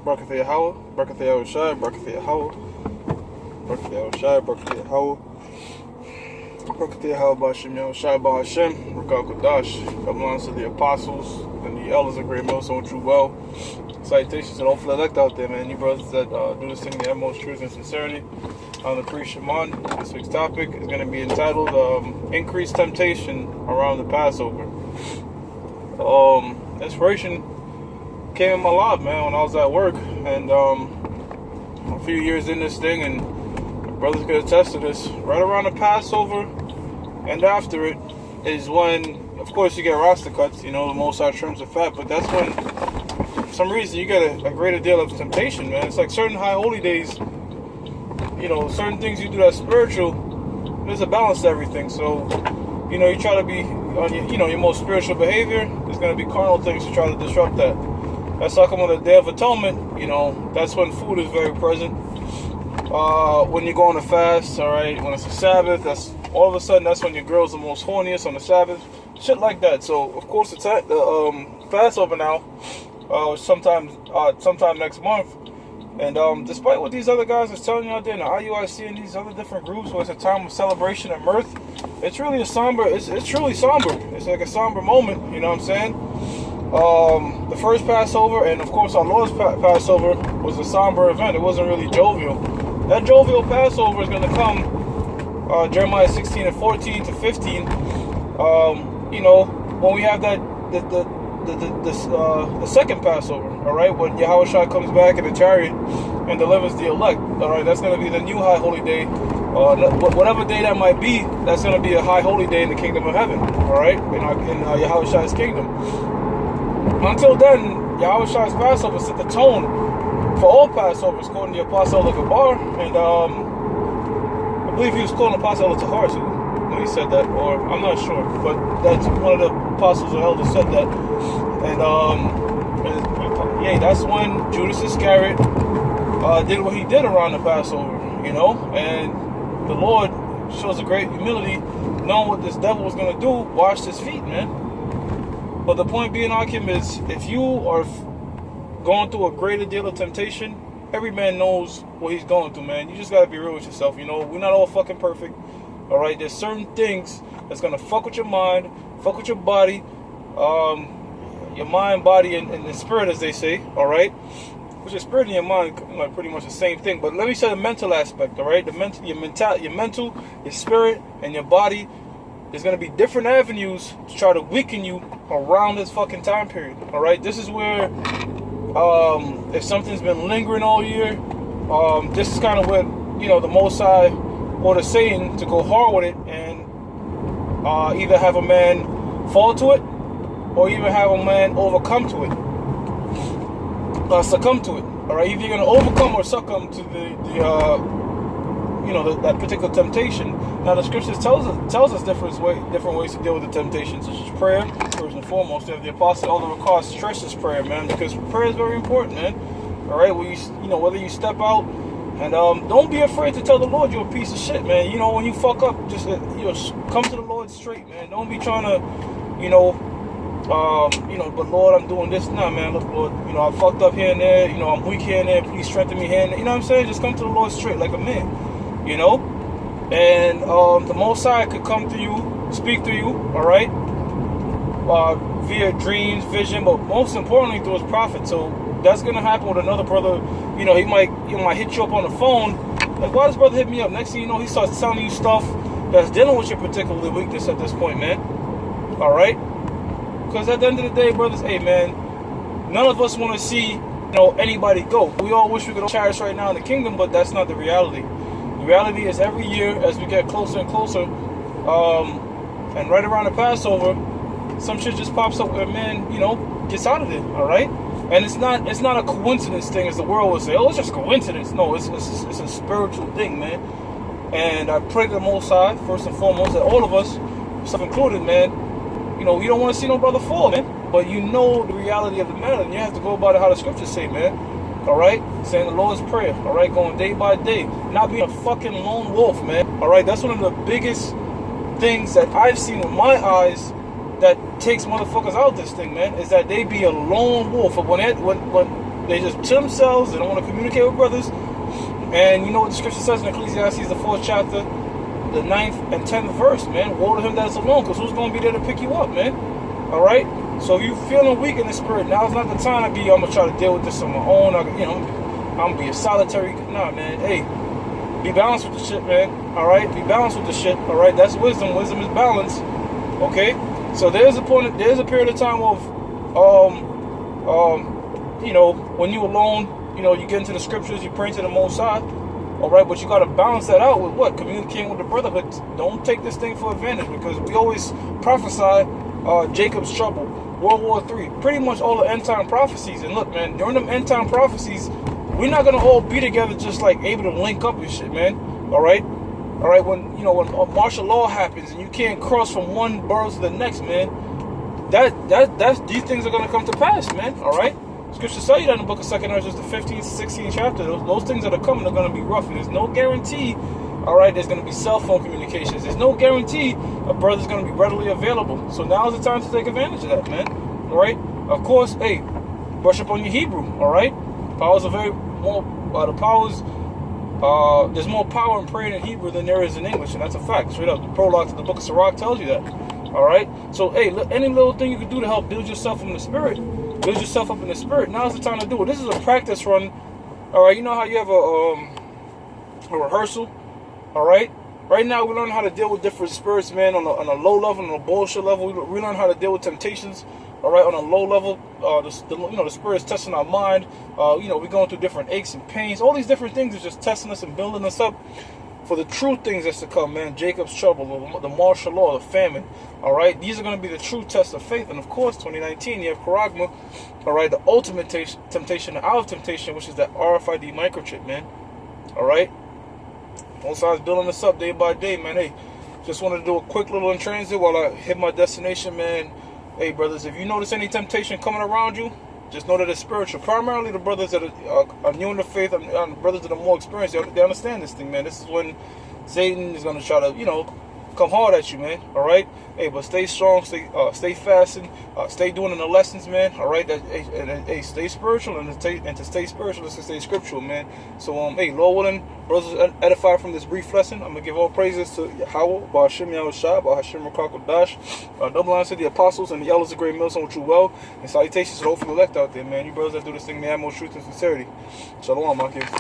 Barakatha Yahweh, Barakatha Yahushai, Barakatha Yahweh, Barakatha Yahushai, Barakatha Yahweh, Barakatha Yahweh, Ba'ashem Yahushai, Ba'ashem, Rakal Kodash. God belongs to the apostles and the elders of Great Millstone True Well. Salutations and hopefully elect out there, man. You brothers that do this thing in the utmost truth and sincerity. On the pre-Shimon, this week's topic is going to be entitled Increased Temptation Around the Passover. Inspiration came in my life, man, when I was at work, and a few years in this thing, and brothers could attest to this. Right around the Passover and after it is when, of course, you get roster cuts, the Most High trims the fat, but that's when, for some reason, you get a greater deal of temptation, man. It's like certain high holy days, certain things you do that's spiritual, there's a balance to everything. So, you try to be on your most spiritual behavior. There's going to be carnal things to try to disrupt that. That's how come on the Day of Atonement, that's when food is very present. When you go on a fast, all right, when it's a Sabbath, that's all of a sudden that's when your girl's the most horniest on the Sabbath, shit like that. So of course it's the Passover now, sometime next month. And despite what these other guys are telling you out there in the IUIC and these other different groups, where it's a time of celebration and mirth, it's really it's truly somber. It's like a somber moment, you know what I'm saying? The first Passover, and of course our Lord's Passover, was a somber event. It wasn't really jovial. That jovial Passover is going to come, Jeremiah 16 and 14 to 15, when we have that, the second Passover, all right, when Yahushua comes back in the chariot and delivers the elect, all right, that's going to be the new high holy day, whatever day that might be, that's going to be a high holy day in the kingdom of heaven, all right, in Yahushua's kingdom. Until then, Yahushua's Passover set the tone for all Passovers, according to the Apostle of Gabar, and I believe he was calling Apostle of Tahar too when he said that, or I'm not sure, but that's one of the apostles or elders said that. And that's when Judas Iscariot did what he did around the Passover, and the Lord shows a great humility, knowing what this devil was going to do, washed his feet, man. But the point being, Akim, is if you are going through a greater deal of temptation, every man knows what he's going through, man. You just got to be real with yourself, we're not all fucking perfect. All right, there's certain things that's gonna fuck with your mind, fuck with your body, your mind, body, and the spirit, as they say. All right, which your spirit and your mind are pretty much the same thing. But let me say the mental aspect. All right, your mental, your spirit, and your body. There's gonna be different avenues to try to weaken you around this fucking time period. All right, this is where, if something's been lingering all year, this is kind of where the Most High or the Satan to go hard with it and either have a man fall to it or even have a man overcome to it, succumb to it. All right, either you're gonna overcome or succumb to that particular temptation. Now the scriptures tells us different ways to deal with the temptation, such as prayer. First and foremost, the Apostle Elder Ricard stresses prayer, man, because prayer is very important, man. All right, whether you step out. And don't be afraid to tell the Lord you're a piece of shit, man. When you fuck up, just come to the Lord straight, man. Don't be trying to, but Lord, I'm doing this. Nah, man, look, Lord, I fucked up here and there. I'm weak here and there. Please strengthen me here and there. You know what I'm saying? Just come to the Lord straight like a man, And the Most High could come to you, speak to you, all right, via dreams, vision, but most importantly through his prophet. So that's gonna happen with another brother. He might hit you up on the phone. Like, why does brother hit me up? Next thing you know, he starts telling you stuff that's dealing with your particular weakness at this point, man. All right? Because at the end of the day, brothers, hey, man, none of us want to see, anybody go. We all wish we could cherish right now in the kingdom, but that's not the reality. The reality is every year, as we get closer and closer, and right around the Passover, some shit just pops up where man, gets out of it. All right? And it's not a coincidence thing, as the world would say. Oh, it's just coincidence. No, it's a spiritual thing, man. And I pray to the Most High, first and foremost, that all of us, self included, man, you don't want to see no brother fall, man. But the reality of the matter, and you have to go about it how the scriptures say, man. All right, saying the Lord's Prayer. All right, going day by day, not being a fucking lone wolf, man. All right, that's one of the biggest things that I've seen with my eyes that takes motherfuckers out this thing, man, is that they be a lone wolf. But when They just to themselves. They don't want to communicate with brothers. And you know what the scripture says in Ecclesiastes, the 4th chapter, the 9th and 10th verse, man. Woe to him that is alone, because who's going to be there to pick you up, man? All right? So if you feeling weak in the spirit, now's not the time to be, I'm going to try to deal with this on my own. I'm going to be a solitary. Nah, man. Hey, be balanced with the shit, man. All right? Be balanced with the shit. All right? That's wisdom. Wisdom is balance. Okay? So there's a period of time of, when you alone, you get into the scriptures, you pray to the Most High. All right, but you got to balance that out with what? Communicating with the brotherhood. Don't take this thing for advantage, because we always prophesy Jacob's trouble, World War III, pretty much all the end time prophecies. And look, man, during them end time prophecies, we're not gonna all be together just like able to link up and shit, man. All right, when when martial law happens and you can't cross from one borough to the next, man, that's these things are gonna come to pass, man. All right. Scriptures tell you that in the book of 2 Ezra, the 15th, 16th chapter. Those things that are coming are going to be rough. And there's no guarantee, all right, there's going to be cell phone communications. There's no guarantee a brother's going to be readily available. So now's the time to take advantage of that, man. All right? Of course, hey, brush up on your Hebrew, all right? There's more power in praying in Hebrew than there is in English, and that's a fact. Straight up, the prologue to the book of Sirach tells you that. All right? So, hey, any little thing you can do to help build yourself in the spirit, build yourself up in the spirit, now's the time to do it. This is a practice run. All right, you know how you have a rehearsal? All right? Right now, we learn how to deal with different spirits, man, on a low level, on a bullshit level. We learn how to deal with temptations, all right, on a low level. The spirit's testing our mind. We're going through different aches and pains. All these different things are just testing us and building us up for the true things that's to come, man. Jacob's trouble, the martial law, the famine, all right? These are going to be the true test of faith. And, of course, 2019, you have Charagma, all right, the ultimate temptation, the hour of temptation, which is that RFID microchip, man, all right? Both sides building us up day by day, man. Hey, just wanted to do a quick little in transit while I hit my destination, man. Hey, brothers, if you notice any temptation coming around you, just know that it's spiritual. Primarily the brothers that are new in the faith, and brothers that are more experienced, they understand this thing, man. This is when Satan is going to try to, come hard at you, man. All right? Hey, but stay strong, stay fasting, stay doing the lessons, man. All right? Stay spiritual, and to stay spiritual is to stay scriptural, man. So, hey, Lord willing, brothers edified from this brief lesson. I'm going to give all praises to Yahweh, Ba'ashim Yahushua, Ba'ashim Rakakodash, double honor to the apostles and the elders of Great Millstone with you well, and salutations to the hopeful elect out there, man. You brothers that do this thing, may have more truth and sincerity. Shalom, my kids.